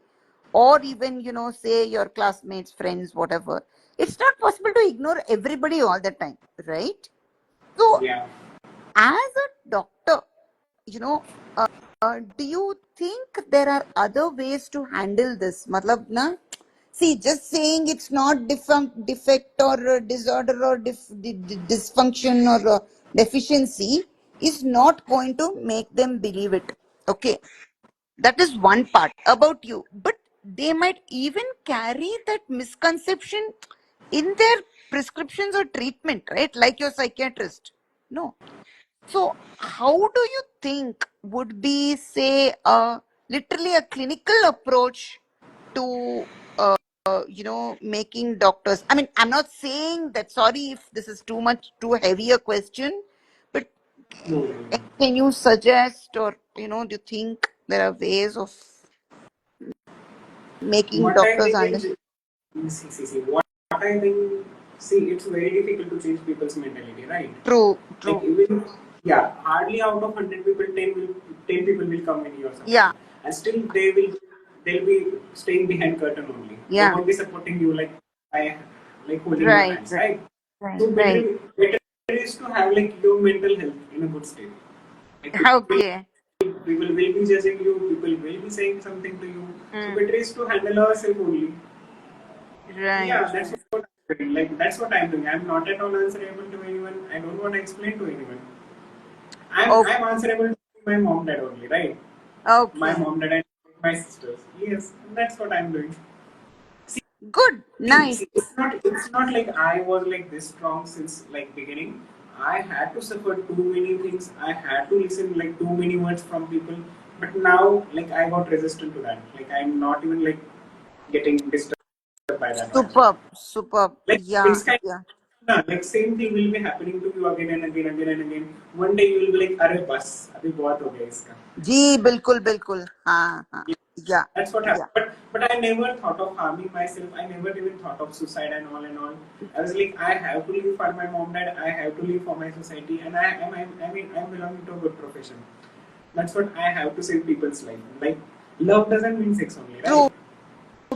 or even, say your classmates, friends, whatever, it's not possible to ignore everybody all the time, right? So, Yeah. as a doctor, you know, do you think there are other ways to handle this? Matlab, na? See, just saying it's not defect or disorder or dysfunction or deficiency is not going to make them believe it. Okay, that is one part about you. But they might even carry that misconception in their prescriptions or treatment, right? Like your psychiatrist. No. So, how do you think would be, say, literally a clinical approach to, making doctors? I mean, I'm not saying that, sorry if this is too heavy a question, but No, no, no. can you suggest, or, do you think there are ways of making What I doctors think understand? see. What I think, see, it's very difficult to change people's mentality, right? True, Like true. even, yeah, hardly out of 100 people, 10 people will come in your Yeah, support, and still they'll be staying behind curtain only. They yeah. won't be supporting you like I like holding your Right, hands, right, right? right, So right. better is to have like your mental health in a good state. Like Okay. people will be judging you, people will be saying something to you. So Mm, better is to handle ourselves only. right, Yeah, that's right. what I'm doing. Like that's what I'm doing. I'm not at all answerable to anyone. I don't want to explain to anyone. Okay, I'm answerable to my mom dad only, right? My okay. mom dad and my sisters. Yes, that's what I'm doing. Good, nice. It's not like I was like this strong since like beginning. I had to suffer too many things. I had to listen like too many words from people. But now like I got resistant to that. Like I'm not even like getting disturbed by that right now. Superb, superb. Like Yeah, it's kind yeah. of like same thing will be happening to you again and again, again and again. One day you will be like, "अरे बस, अभी बहुत हो गया इसका." जी बिल्कुल बिल्कुल हाँ yeah That's what happened. yeah But I never thought of harming myself. I never even thought of suicide and all and all. I was like, I have to live for my mom dad. I have to live for my society, and I mean I'm belonging to a good profession. That's what I have to save people's life. Like love doesn't mean sex only, right?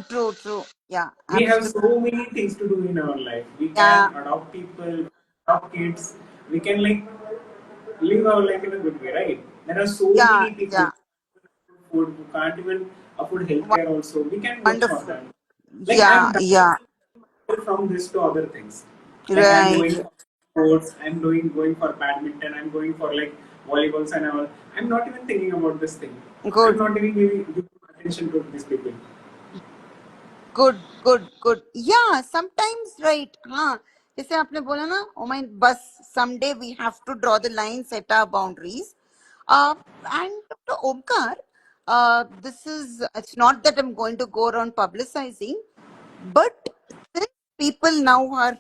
true true yeah We have absolutely so many things to do in our life. We yeah can adopt people, adopt kids. We can like live our life in a good way, right? There are so yeah many people yeah food who can't even afford healthcare also. We can work for wonderful them. Like yeah I'm yeah from this to other things. Like I'm right going for sports, I'm doing going for badminton, I'm going for like volleyballs and all. I'm not even thinking about this thing. I'm good not even giving attention to these people. good yeah sometimes right हाँ जैसे आपने बोला ना oh my बस someday we have to draw the line set our boundaries uh, and Dr. Omkar this is it's not that I'm going to go around publicizing. But since people now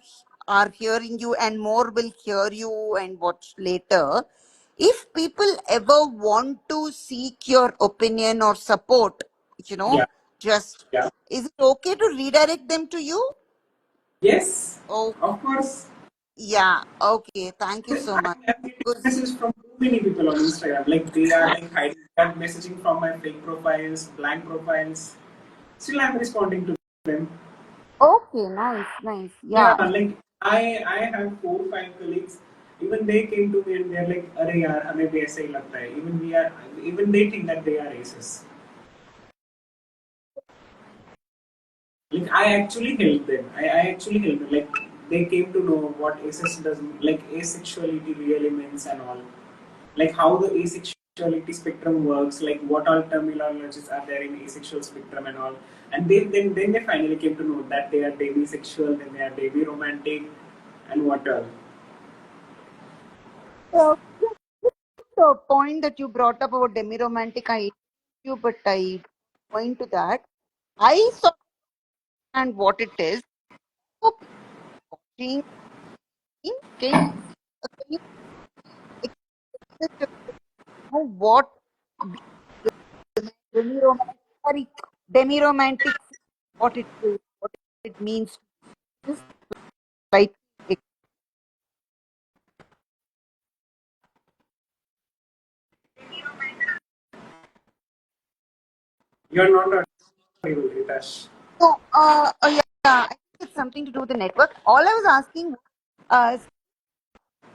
are hearing you and more will hear you and watch later, if people ever want to seek your opinion or support, Yeah, just yeah. is it okay to redirect them to you? Yes, Oh, of course. yeah. Okay. Thank you so I much. am getting Good. messages from too many people on Instagram. Like they are like hiding, they are messaging from my fake profiles, blank profiles. Still, I'm responding to them. Okay. Nice. Nice. Yeah, Yeah. like I have 4 5 colleagues. Even they came to me and they're like, "अरे यार, हमें भी ऐसा ही लगता है." Even we are, even they think that they are racist. Like I actually helped them. I actually helped them. Like they came to know what ASEX does, like asexuality really means and all. Like how the asexuality spectrum works, like what all terminologies are there in asexual spectrum and all. And then they finally came to know that they are demisexual, then they are demiromantic, and what all. So, the point that you brought up about demi-romantic, I you, but I going to that. I saw and what it is. So, watching, can you explain to know what demi-romantic, demi-romantic, what it is, what it means? Just like You are not audible, Ritash. so, yeah, I think it's something to do with the network. All I was asking, uh,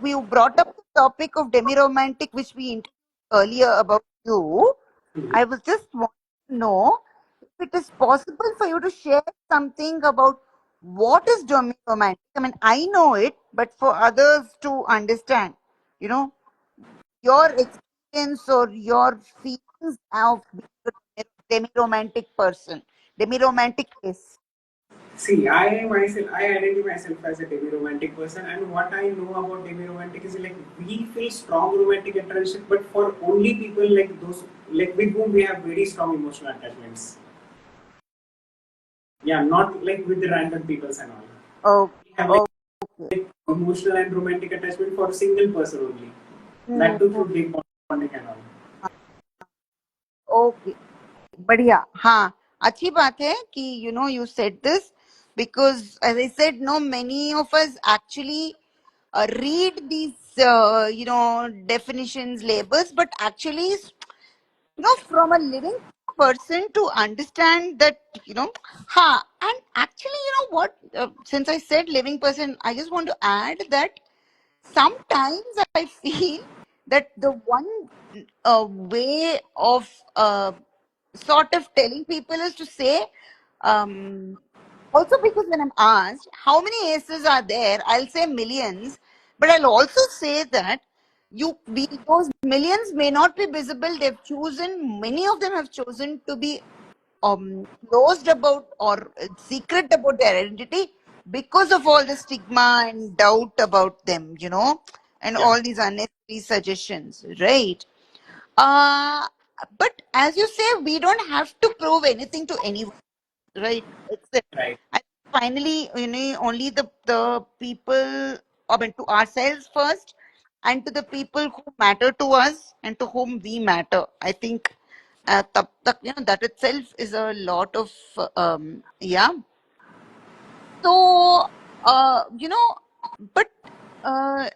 we brought up the topic of demi-romantic, which we introduced earlier about you. I was just wanting to know if it is possible for you to share something about what is demi-romantic. I mean, I know it, but for others to understand, you know, your experience or your feelings of being a demi-romantic person, demi-romantic is. See, I identify myself as a demi-romantic person, and what I know about demi-romantic is like we feel strong romantic attraction, but for only people like those, like with whom we have very strong emotional attachments. Yeah, not like with the random peoples and all. Oh, We have like okay. emotional and romantic attachment for a single person only. That too Hmm. through deep bonding and all. Okay. बढ़िया हाँ अच्छी बात है कि you said this because as I said no many of us actually read these definitions labels but actually from a living person to understand that and actually what since I said living person I just want to add that sometimes I feel that the one way of sort of telling people is to say, also because when I'm asked how many aces are there, I'll say millions, but I'll also say that those millions may not be visible. They've chosen, many of them have chosen to be closed about or secret about their identity because of all the stigma and doubt about them, and Yeah, all these unnecessary suggestions, right? Uh, but as you say, we don't have to prove anything to anyone, right? right. I finally, only the people, I mean, to ourselves first, and to the people who matter to us and to whom we matter. I think that itself is a lot of yeah. So but uh,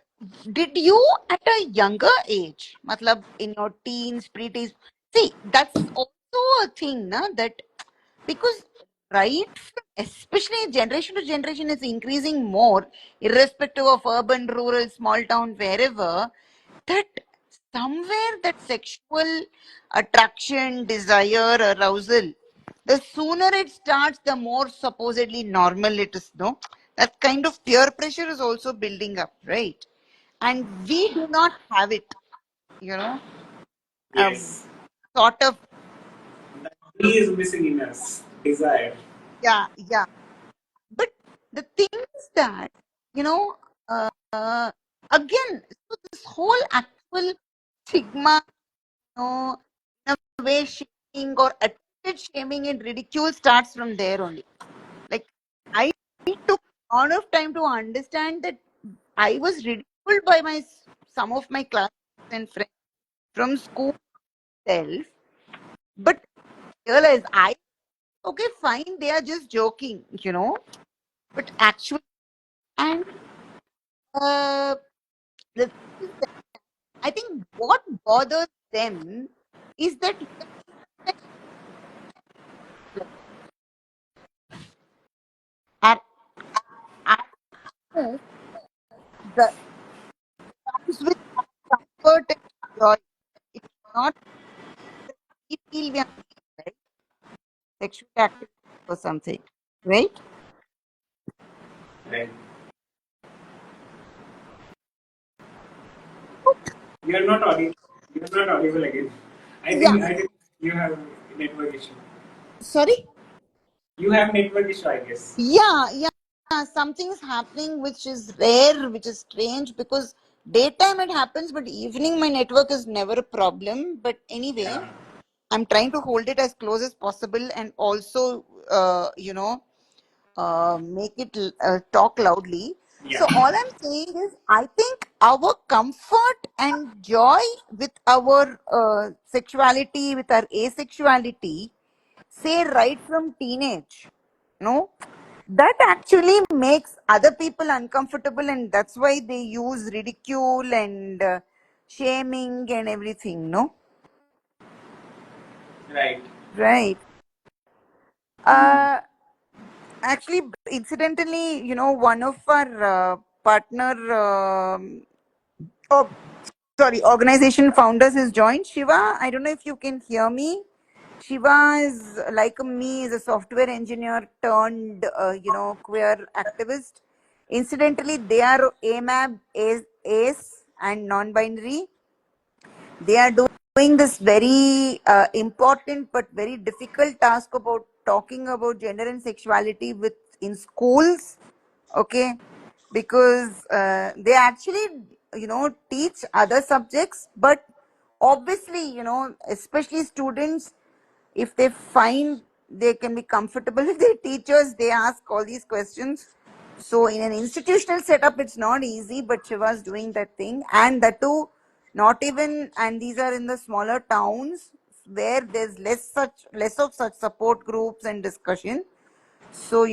did you at a younger age, matlab in your teens, pre-teens, see that's also a thing, na, that because right, especially generation to generation is increasing more, irrespective of urban, rural, small town, wherever, that somewhere that sexual attraction, desire, arousal, the sooner it starts, the more supposedly normal it is, no? That kind of peer pressure is also building up, right? And we do not have it, you know, uh, Yes. sort of, That he is missing in us. Desire. yeah, yeah. But the thing is that, you know, again, so this whole actual stigma, in a way, shaming or attempted shaming and ridicule starts from there only. Like, I took a lot of time to understand that I was ridiculed by some of my classmates and friends from school itself, but realized okay, fine, they are just joking, but actually, and uh, the thing is that I think what bothers them is that at, at home, the comes with comfort and joy. It's not we feel we are right, sexual activity or something. right? Right. You're not audible. You're not audible again. Yeah. I think you have network issue. Sorry. You have network issue, I guess. Yeah. Something's happening which is rare, which is strange because daytime it happens, but evening my network is never a problem. But anyway, Yeah. I'm trying to hold it as close as possible and also, make it talk loudly. So Yeah. all I'm saying is, I think our comfort and joy with our sexuality, with our asexuality, say right from teenage, no, that actually makes other people uncomfortable, and that's why they use ridicule and shaming and everything, no, Right. right? Uh, Actually, incidentally, one of our partner, oh, sorry, organization founders has joined. Shiva, I don't know if you can hear me. Shiva is like me, is a software engineer turned, queer activist. Incidentally, they are AMAB, ACE, and non-binary. They are doing this very important but very difficult task about talking about gender and sexuality with in schools, okay, because they actually teach other subjects, but obviously, especially students, if they find they can be comfortable with their teachers, they ask all these questions. So in an institutional setup, it's not easy, but Shiva's doing that thing, and that too, not even, and these are in the smaller towns where there's less of such support groups and discussion. So,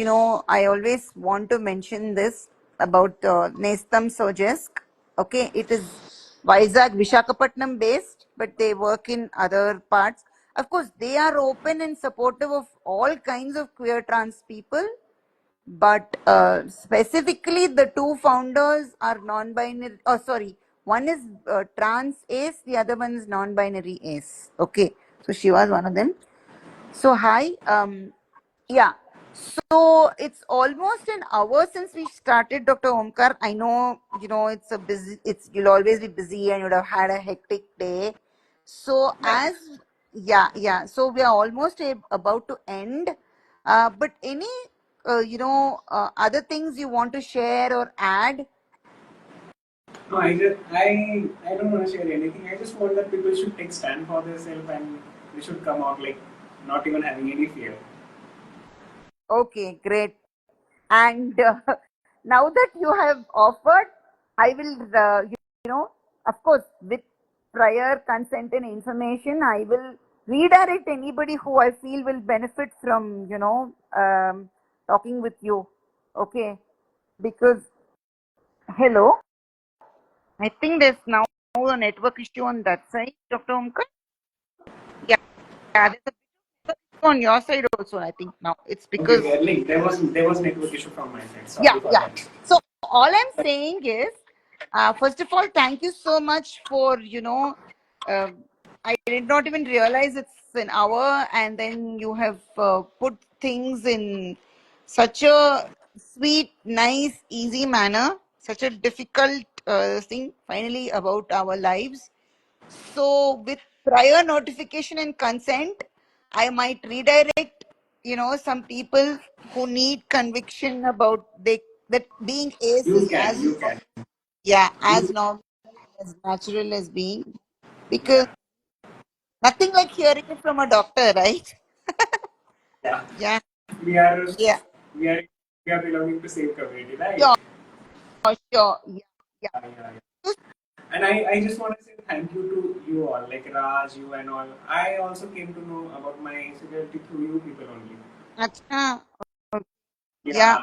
I always want to mention this about Nestam Sojesk. Okay, it is Vizag, Vishakhapatnam based, but they work in other parts. Of course, they are open and supportive of all kinds of queer trans people, but specifically the two founders are non-binary. Oh, sorry, one is trans ace, the other one is non-binary ace. Okay, so she was one of them. So hi, yeah. So it's almost an hour since we started, Dr. Omkar. I know, it's a busy, you'll always be busy and you'd have had a hectic day. So Right. yeah. So we are almost about to end. But any, other things you want to share or add? No, I don't want to share anything. I just want that people should take stand for themselves and they should come out like not even having any fear. Okay, great. And now that you have offered, I will, of course, with prior consent and information, I will redirect anybody who I feel will benefit from, talking with you. Okay. Because, hello, I think there's now a network issue on that side, Dr. Omkar. Yeah, there's a bit of issue on your side also, I think now. It's Okay, because, like there was network issue from my side. Sorry for yeah. that. So all I'm saying is, first of all, thank you so much for, uh, I did not even realize it's an hour, and then you have put things in such a sweet, nice, easy manner, such a difficult thing, finally, about our lives. So, with prior notification and consent, I might redirect, some people who need conviction about that being ace You is can, you can. as You, normal, as natural as being, because yeah, nothing like hearing it from a doctor, right? yeah. Yeah, We are, yeah, we are, we are belonging to same community, right? sure, sure, yeah. Yeah, yeah, yeah. And I just want to say thank you to you all, like Raj, you and all. I also came to know about my insecurity through you people only. Acha, Yeah, yeah,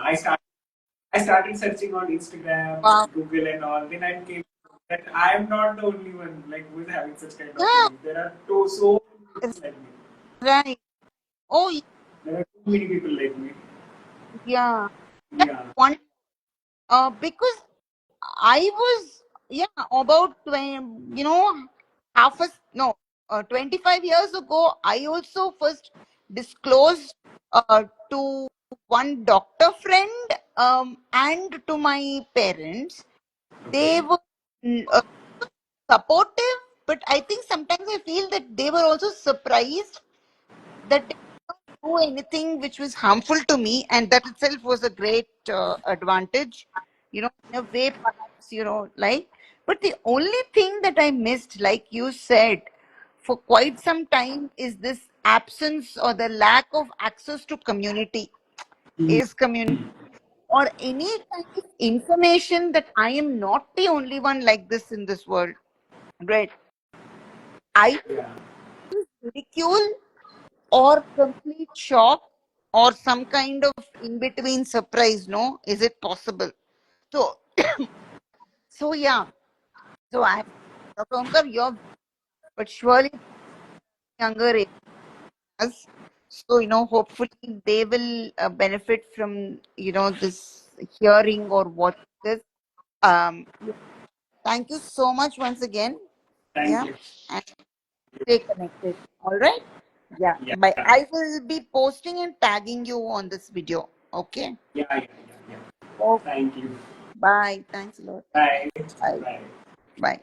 I started searching on Instagram, wow, Google, and all. Then I came that I am not the only one like who is having such kind of yeah, feelings. There are so many people like me. right. Oh, There are too many people like me. yeah. Yeah, One, because I was, about 20, half a, no, 25 years ago, I also first disclosed to one doctor friend and to my parents. They Okay. were supportive, but I think sometimes I feel that they were also surprised that they did not do anything which was harmful to me, and that itself was a great advantage, in a way, perhaps, like. But the only thing that I missed, like you said, for quite some time is this absence or the lack of access to community, is community, or any kind of information that I am not the only one like this in this world. Right. I Yeah. ridicule or complete shock or some kind of in between surprise. No, is it possible? So, so yeah. So I, Dr. Omkar, you're, but surely younger areas. So hopefully they will benefit from this hearing or watching this. Yeah. Thank you so much once again. Thank Yeah, you. and stay connected. All right. Yeah. Yeah. But I will be posting and tagging you on this video. Okay. Yeah. Yeah. Yeah. Okay. Thank you. Bye. Thanks a lot. Bye. Bye. Bye. Bye.